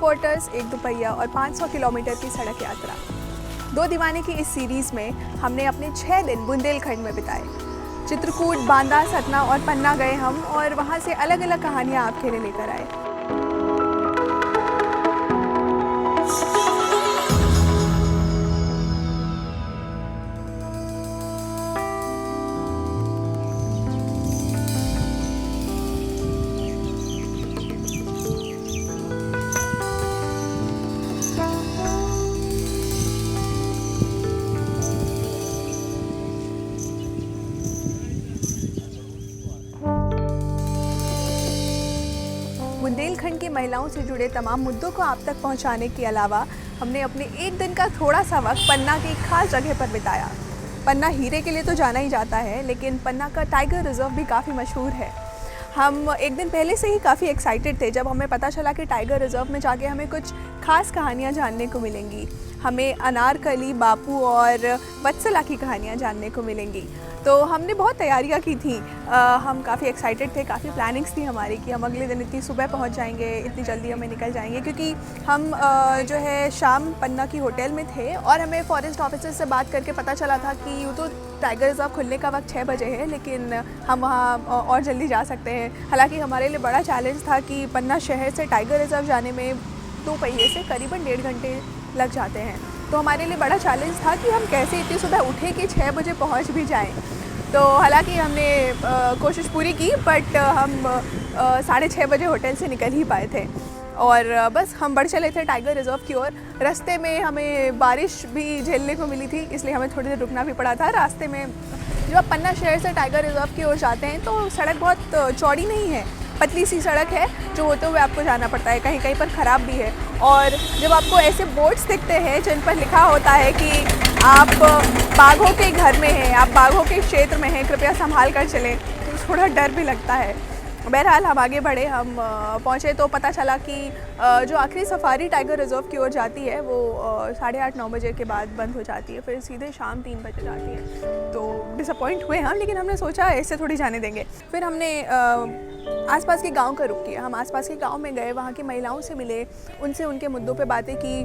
Quarters, एक दोपहिया और 500 किलोमीटर की सड़क यात्रा। दो दीवाने की इस सीरीज़ में हमने अपने 6 दिन बुंदेलखंड में बिताए। चित्रकूट, बांदा, सतना और पन्ना गए हम और वहाँ से अलग अलग कहानियाँ आपके लिए लेकर आए। बुंदेलखंड की महिलाओं से जुड़े तमाम मुद्दों को आप तक पहुंचाने के अलावा हमने अपने एक दिन का थोड़ा सा वक्त पन्ना की एक खास जगह पर बिताया। पन्ना हीरे के लिए तो जाना ही जाता है, लेकिन पन्ना का टाइगर रिजर्व भी काफ़ी मशहूर है। हम एक दिन पहले से ही काफ़ी एक्साइटेड थे जब हमें पता चला कि टाइगर रिजर्व में जाके हमें कुछ खास कहानियाँ जानने को मिलेंगी। हमें अनारकली, बापू और वत्सला की कहानियाँ जानने को मिलेंगी। तो हमने बहुत तैयारियां की थी। हम काफ़ी एक्साइटेड थे, काफ़ी प्लानिंग्स थी हमारी कि हम अगले दिन इतनी सुबह पहुंच जाएंगे, इतनी जल्दी हमें निकल जाएंगे, क्योंकि हम जो है शाम पन्ना की होटल में थे और हमें फॉरेस्ट ऑफिसर से बात करके पता चला था कि यूँ तो टाइगर रिजर्व खुलने का वक्त 6 बजे है, लेकिन हम वहाँ और जल्दी जा सकते हैं। हालाँकि हमारे लिए बड़ा चैलेंज था कि पन्ना शहर से टाइगर रिजर्व जाने में 2 पहिए से करीबन 1.5 घंटे लग जाते हैं। तो हमारे लिए बड़ा चैलेंज था कि हम कैसे इतनी सुबह उठे कि 6 बजे पहुंच भी जाएं। तो हालांकि हमने कोशिश पूरी की, बट हम 6:30 बजे होटल से निकल ही पाए थे और बस हम बढ़ चले थे टाइगर रिजर्व की ओर। रास्ते में हमें बारिश भी झेलने को मिली थी, इसलिए हमें थोड़ी देर रुकना भी पड़ा था। रास्ते में जब आप पन्ना शहर से टाइगर रिजर्व की ओर जाते हैं तो सड़क बहुत चौड़ी नहीं है, पतली सी सड़क है जो होते हुए आपको जाना पड़ता है, कहीं कहीं पर ख़राब भी है। और जब आपको ऐसे बोर्ड्स दिखते हैं जिन पर लिखा होता है कि आप बाघों के घर में हैं, आप बाघों के क्षेत्र में हैं, कृपया संभाल कर चलें, तो थोड़ा डर भी लगता है। बहरहाल हम आगे बढ़े, हम पहुँचे तो पता चला कि जो आखिरी सफारी टाइगर रिजर्व की ओर जाती है वो 8:30-9 बजे के बाद बंद हो जाती है, फिर सीधे शाम 3 बजे जाती है। तो डिसअपॉइंट हुए हम, लेकिन हमने सोचा ऐसे थोड़ी जाने देंगे। फिर हमने आसपास के गांव का रुख किया। हम आसपास के गांव में गए, वहाँ की महिलाओं से मिले, उनसे उनके मुद्दों पे बातें की।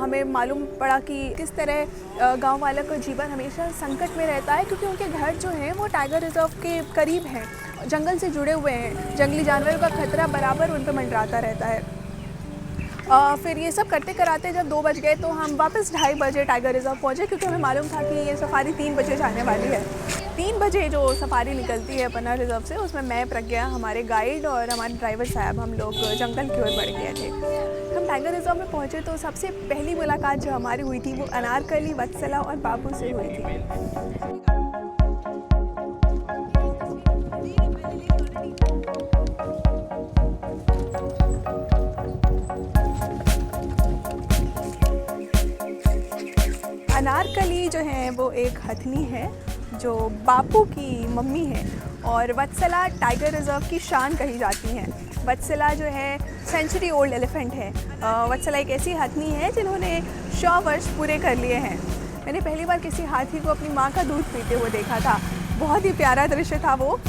हमें मालूम पड़ा कि किस तरह गांव वालों का जीवन हमेशा संकट में रहता है, क्योंकि उनके घर जो हैं वो टाइगर रिजर्व के करीब हैं, जंगल से जुड़े हुए हैं, जंगली जानवरों का खतरा बराबर उन पर मंडराता रहता है। फिर ये सब करते कराते जब 2 बज गए तो हम वापस 2:30 बजे टाइगर रिजर्व पहुँचे, क्योंकि हमें मालूम था कि ये सफारी 3 बजे जाने वाली है। 3 बजे जो सफारी निकलती है पन्ना रिजर्व से, उसमें मैं, प्रज्ञा, हमारे गाइड और हमारे ड्राइवर साहब, हम लोग जंगल की ओर बढ़ गए थे। हम टाइगर रिजर्व में पहुँचे तो सबसे पहली मुलाकात जो हमारी हुई थी वो अनारकली, वत्सला और बापू से हुई थी। अनारकली जो है वो एक हथनी है जो बापू की मम्मी है, और वत्सला टाइगर रिजर्व की शान कही जाती हैं। वत्सला जो है सेंचुरी ओल्ड एलिफेंट है। वत्सला एक ऐसी हथनी है जिन्होंने 100 वर्ष पूरे कर लिए हैं। मैंने पहली बार किसी हाथी को अपनी माँ का दूध पीते हुए देखा था, बहुत ही प्यारा दृश्य था वो।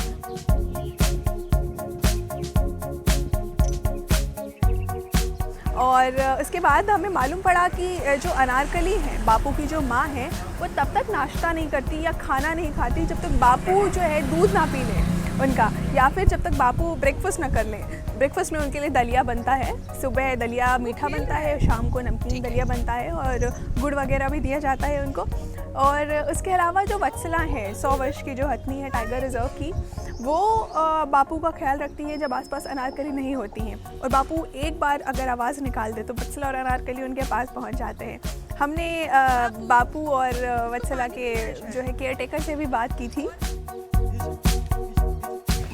और उसके बाद हमें मालूम पड़ा कि जो अनारकली है, बापू की जो माँ है, वो तब तक नाश्ता नहीं करती या खाना नहीं खाती जब तक बापू जो है दूध ना पी लें उनका, या फिर जब तक बापू ब्रेकफास्ट ना कर लें। ब्रेकफास्ट में उनके लिए दलिया बनता है, सुबह दलिया मीठा बनता है, शाम को नमकीन दलिया बनता है और गुड़ वगैरह भी दिया जाता है उनको। और उसके अलावा जो वत्सला है, 100 वर्ष की जो हथनी है टाइगर रिजर्व की, वो बापू का ख्याल रखती है जब आसपास अनारकली नहीं होती हैं, और बापू एक बार अगर आवाज़ निकाल दे तो वत्सला और अनारकली उनके पास पहुंच जाते हैं। हमने बापू और वत्सला के जो है केयर टेकर से भी बात की थी।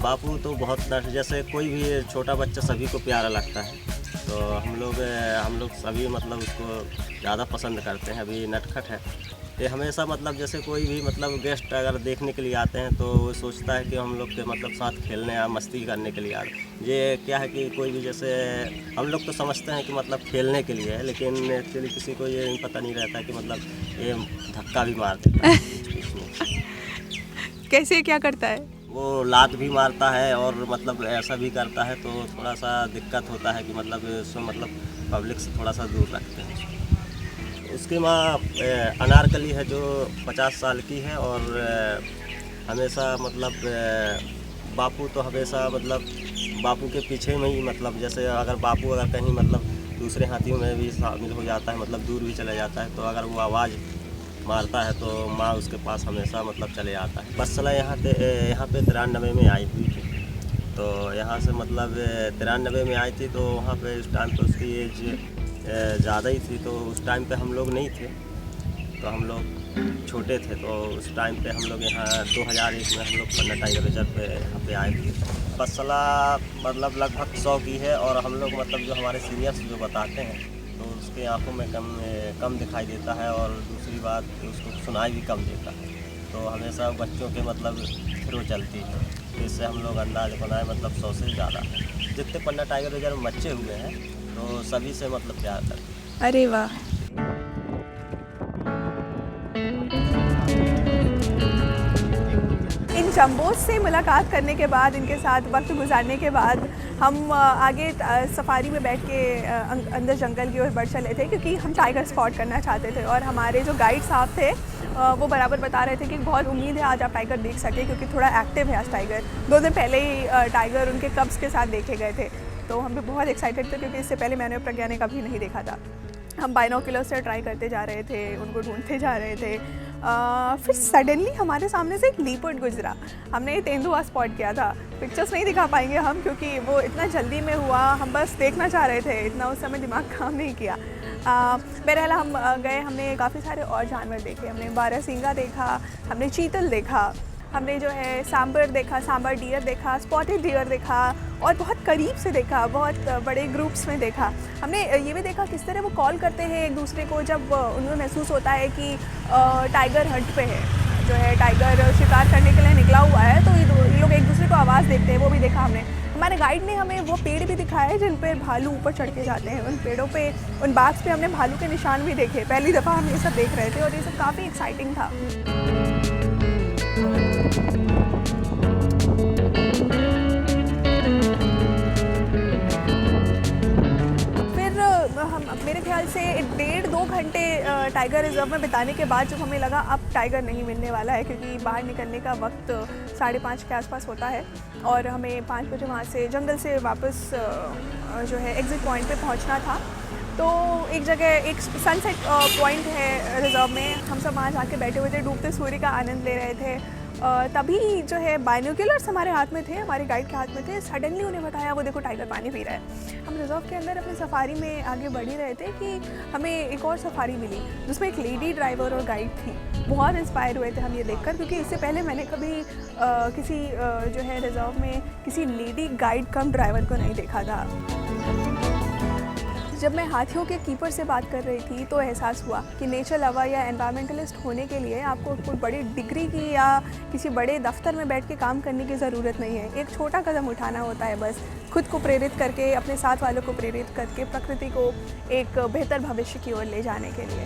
बापू तो बहुत जैसे कोई भी छोटा बच्चा सभी को प्यारा लगता है, तो हम लोग सभी मतलब उसको ज़्यादा पसंद करते हैं। अभी नटखट है, ये हमेशा मतलब जैसे कोई भी मतलब गेस्ट अगर देखने के लिए आते हैं तो वो सोचता है कि हम लोग के मतलब साथ खेलने या मस्ती करने के लिए आते। ये क्या है कि कोई भी जैसे हम लोग तो समझते हैं कि मतलब खेलने के लिए है, लेकिन एक्चुअली किसी को ये पता नहीं रहता कि मतलब ये धक्का भी मार देता है। कैसे, क्या करता है? वो लात भी मारता है और मतलब ऐसा भी करता है, तो थोड़ा सा दिक्कत होता है कि मतलब इसमें मतलब पब्लिक से थोड़ा सा दूर रखते हैं उसको। उसकी माँ अनारकली है जो 50 साल की है, और हमेशा मतलब बापू तो हमेशा मतलब बापू के पीछे में ही, मतलब जैसे अगर बापू अगर कहीं मतलब दूसरे हाथियों में भी शामिल हो जाता है, मतलब दूर भी चला जाता है, तो अगर वो आवाज़ मारता है तो माँ उसके पास हमेशा मतलब चले आता है। बसला यहाँ पे 93 में आई हुई थी, तो यहाँ से मतलब 93 में आई थी, तो वहाँ पे उस टाइम पे उसकी एज ज़्यादा ही थी, तो उस टाइम पे हम लोग नहीं थे, तो हम लोग छोटे थे। तो उस टाइम पे हम लोग यहाँ 2001 में हम लोग पन्ना टाइगर रिजर्व पे यहाँ पे आए थे। बसला मतलब लगभग 100 की है, और हम लोग मतलब जो हमारे सीनियर्स जो बताते हैं, तो उसके आँखों में कम दिखाई देता है, और दूसरी बात उसको सुनाई भी कम देता है, तो हमेशा बच्चों के मतलब थ्रू चलती है, तो इससे हम लोग अंदाज़ बनाए मतलब 100 से ज़्यादा है। जितने पन्ना टाइगर रिजर्व में बच्चे हुए हैं, तो सभी से मतलब प्यार करते हैं। अरे वाह। इन जंबोज से मुलाकात करने के बाद, इनके साथ वक्त गुजारने के बाद, हम आगे सफारी में बैठ के अंदर जंगल की ओर बढ़ चले थे, क्योंकि हम टाइगर स्पॉट करना चाहते थे। और हमारे जो गाइड साहब थे वो बराबर बता रहे थे कि बहुत उम्मीद है आज आप टाइगर देख सके, क्योंकि थोड़ा एक्टिव है आज टाइगर। 2 दिन पहले ही टाइगर उनके कब्स के साथ देखे गए थे, तो हम भी बहुत एक्साइटेड थे, क्योंकि इससे पहले मैंने प्रज्ञा ने कभी नहीं देखा था। हम बाइनोकुलर से ट्राई करते जा रहे थे, उनको ढूंढते जा रहे थे। फिर सडनली हमारे सामने से एक लीपर्ड गुजरा। हमने तेंदुआ स्पॉट किया था। पिक्चर्स नहीं दिखा पाएंगे हम, क्योंकि वो इतना जल्दी में हुआ, हम बस देखना चाह रहे थे, इतना उस समय दिमाग काम नहीं किया। बहरहाल हम गए, हमने काफ़ी सारे और जानवर देखे। हमने बारहसिंगा देखा, हमने चीतल देखा, हमने जो है सांबर देखा, सांबर डियर देखा, स्पॉटेड डियर देखा, और बहुत करीब से देखा, बहुत बड़े ग्रुप्स में देखा। हमने ये भी देखा किस तरह वो कॉल करते हैं एक दूसरे को जब उन्हें महसूस होता है कि टाइगर हंट पे है, जो है टाइगर शिकार करने के लिए निकला हुआ है, तो ये लोग एक दूसरे को आवाज़ देते हैं, वो भी देखा हमने। हमारे गाइड ने हमें वो पेड़ भी दिखाए जिन पर भालू ऊपर चढ़ के जाते हैं। उन पेड़ों पे, उन बाग्स पे हमने भालू के निशान भी देखे। पहली दफ़ा हम ये सब देख रहे थे, और ये सब काफ़ी एक्साइटिंग था। मेरे ख्याल से 1.5-2 घंटे टाइगर रिजर्व में बिताने के बाद जब हमें लगा अब टाइगर नहीं मिलने वाला है, क्योंकि बाहर निकलने का वक्त 5:30 के आसपास होता है, और हमें 5 बजे वहाँ से जंगल से वापस जो है एग्ज़िट पॉइंट पे पहुँचना था। तो एक जगह एक सनसेट पॉइंट है रिजर्व में, हम सब वहाँ जाके बैठे हुए थे, डूबते सूर्य का आनंद ले रहे थे। तभी जो है बाइनोकुलर्स हमारे हाथ में थे, हमारे गाइड के हाथ में थे। सडनली उन्हें बताया वो देखो टाइगर पानी पी रहा है। हम रिजर्व के अंदर अपनी सफारी में आगे बढ़ ही रहे थे कि हमें एक और सफारी मिली, जिसमें एक लेडी ड्राइवर और गाइड थी। बहुत इंस्पायर हुए थे हम ये देखकर, क्योंकि इससे पहले मैंने कभी किसी जो है रिजर्व में किसी लेडी गाइड कम ड्राइवर को नहीं देखा था। जब मैं हाथियों के कीपर से बात कर रही थी, तो एहसास हुआ कि नेचर लवर या एनवायरमेंटलिस्ट होने के लिए आपको कोई बड़ी डिग्री की या किसी बड़े दफ्तर में बैठ के काम करने की ज़रूरत नहीं है। एक छोटा कदम उठाना होता है, बस खुद को प्रेरित करके, अपने साथ वालों को प्रेरित करके प्रकृति को एक बेहतर भविष्य की ओर ले जाने के लिए।